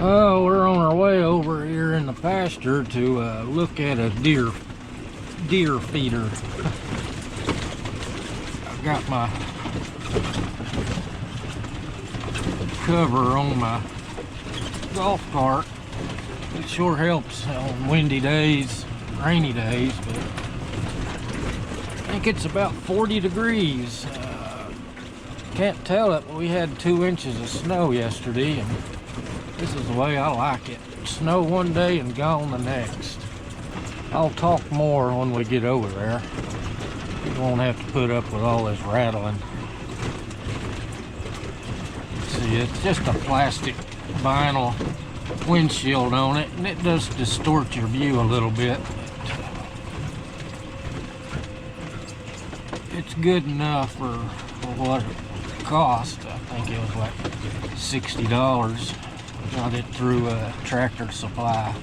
We're on our way over here in the pasture to look at a deer feeder. I've got my cover on my golf cart. It sure helps on windy days, rainy days, but I think it's about 40 degrees. Can't tell it, but we had 2 inches of snow yesterday, and this is the way I like it. Snow one day and gone the next. I'll talk more when we get over there. You won't have to put up with all this rattling. See, it's just a plastic vinyl windshield on it, and it does distort your view a little bit. It's good enough for what it cost. I think it was like $60. Got it through Tractor Supply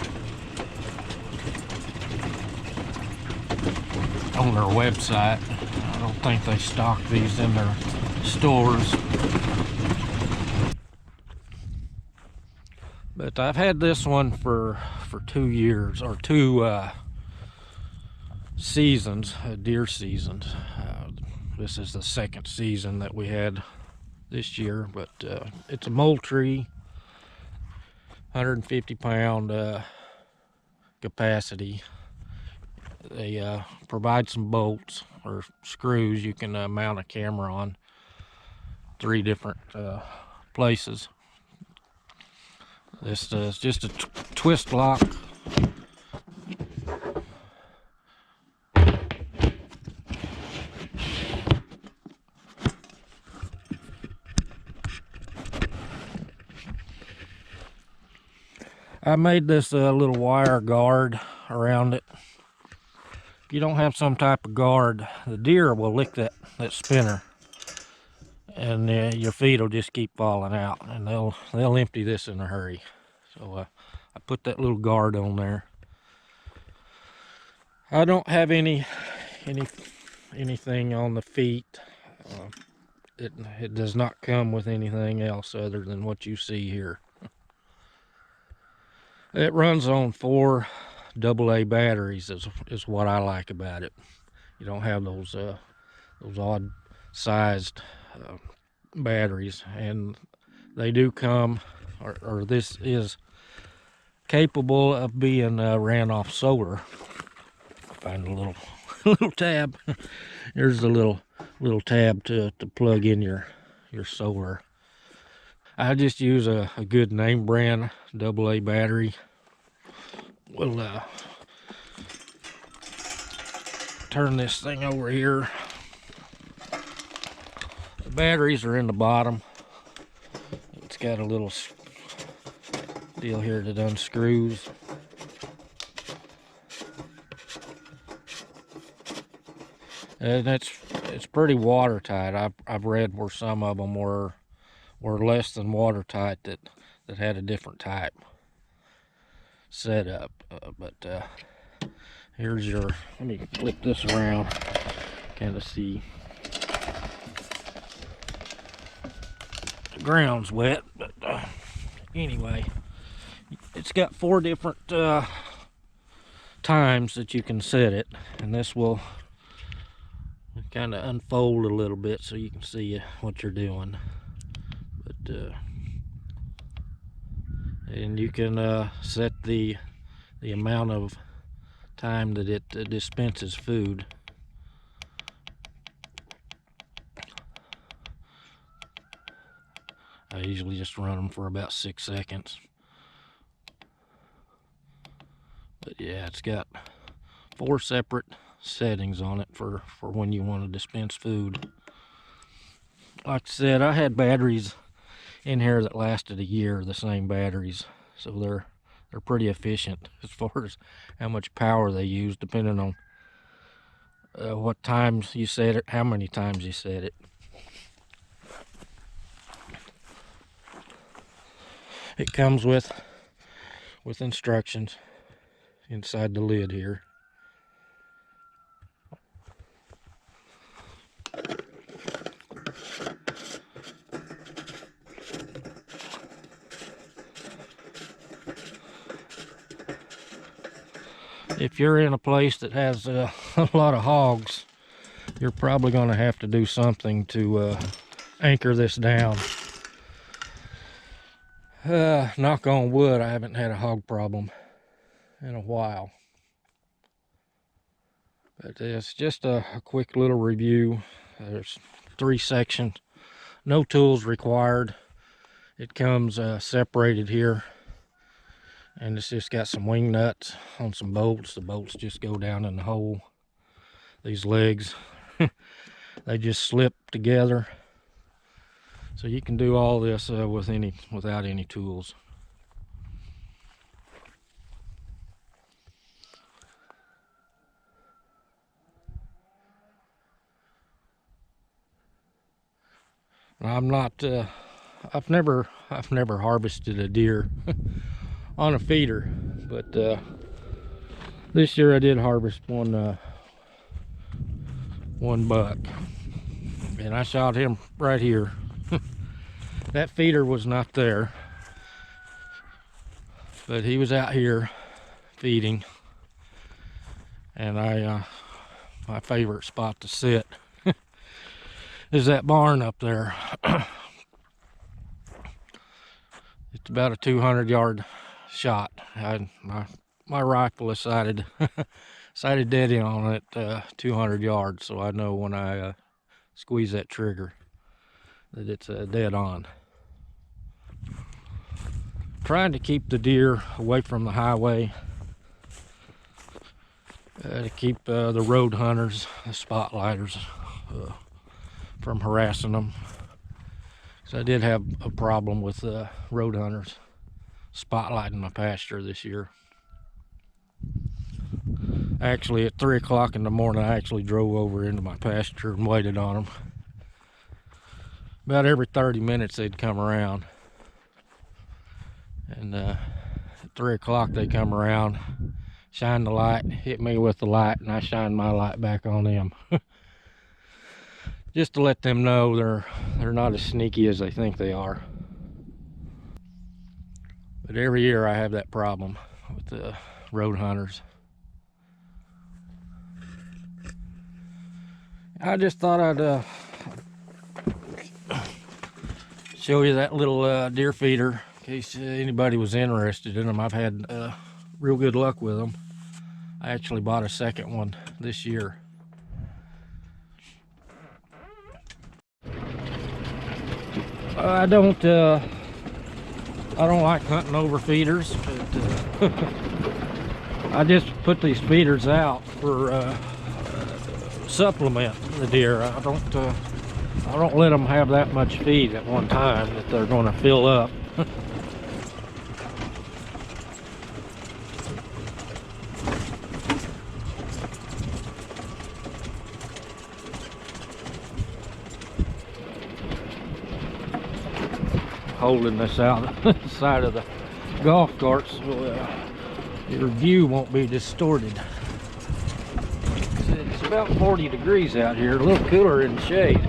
on their website. I don't think they stock these in their stores. But I've had this one for 2 years, or 2 seasons, deer seasons. This is the second season that we had this year, but it's a Moultrie, 150-pound capacity. They provide some bolts or screws you can mount a camera on 3 different places. This is just a twist lock. I made this little wire guard around it. If you don't have some type of guard, the deer will lick that spinner, and your feet will just keep falling out, and they'll empty this in a hurry. So I put that little guard on there. I don't have anything on the feet. It does not come with anything else other than what you see here. It runs on 4 AA batteries is what I like about it. You don't have those odd sized batteries, and they do come, or this is capable of being ran off solar. Find a little tab. Here's the little tab to plug in your solar. I just use a good name brand AA battery. We'll turn this thing over here. The batteries are in the bottom. It's got a little deal here that unscrews. And it's pretty watertight. I've read where some of them were less than watertight that had a different type setup. But here's your. Let me flip this around, kind of see. The ground's wet, but anyway, it's got 4 different times that you can set it, and this will kind of unfold a little bit so you can see what you're doing. But and you can set the amount of time that it dispenses food. I usually just run them for about 6 seconds. But yeah, it's got 4 separate settings on it for when you want to dispense food. Like I said, I had batteries in here that lasted a year, the same batteries, so they're pretty efficient as far as how much power they use, depending on what times you set it, how many times you set it. It comes with instructions inside the lid here. if you're in a place that has a lot of hogs, you're probably going to have to do something to anchor this down. Knock on wood, I haven't had a hog problem in a while. But it's just a quick little review. There's 3 sections, no tools required. It comes separated here, and it's just got some wing nuts on some bolts. The bolts just go down in the hole. These legs, they just slip together. So you can do all this without any tools. I'm not. I've never harvested a deer on a feeder, but this year I did harvest one buck, and I shot him right here. That feeder was not there, but he was out here feeding, and my favorite spot to sit is that barn up there. It's about a 200-yard shot. My rifle is sighted dead in on it 200 yards, so I know when I squeeze that trigger that it's dead on. Trying to keep the deer away from the highway, to keep the road hunters, the spotlighters, from harassing them. So I did have a problem with road hunters spotlighting my pasture this year. Actually, at 3 o'clock in the morning, I actually drove over into my pasture and waited on them. About every 30 minutes they'd come around, and at 3 o'clock they come around, shine the light, hit me with the light, and I shine my light back on them. Just to let them know they're not as sneaky as they think they are. But every year I have that problem with the road hunters. I just thought I'd show you that little deer feeder in case anybody was interested in them. I've had real good luck with them. I actually bought a second one this year. I don't like hunting over feeders, but I just put these feeders out for supplement the deer. I don't let them have that much feed at one time that they're going to fill up. Holding this out the side of the golf cart so your view won't be distorted. It's about 40 degrees out here, a little cooler in the shade.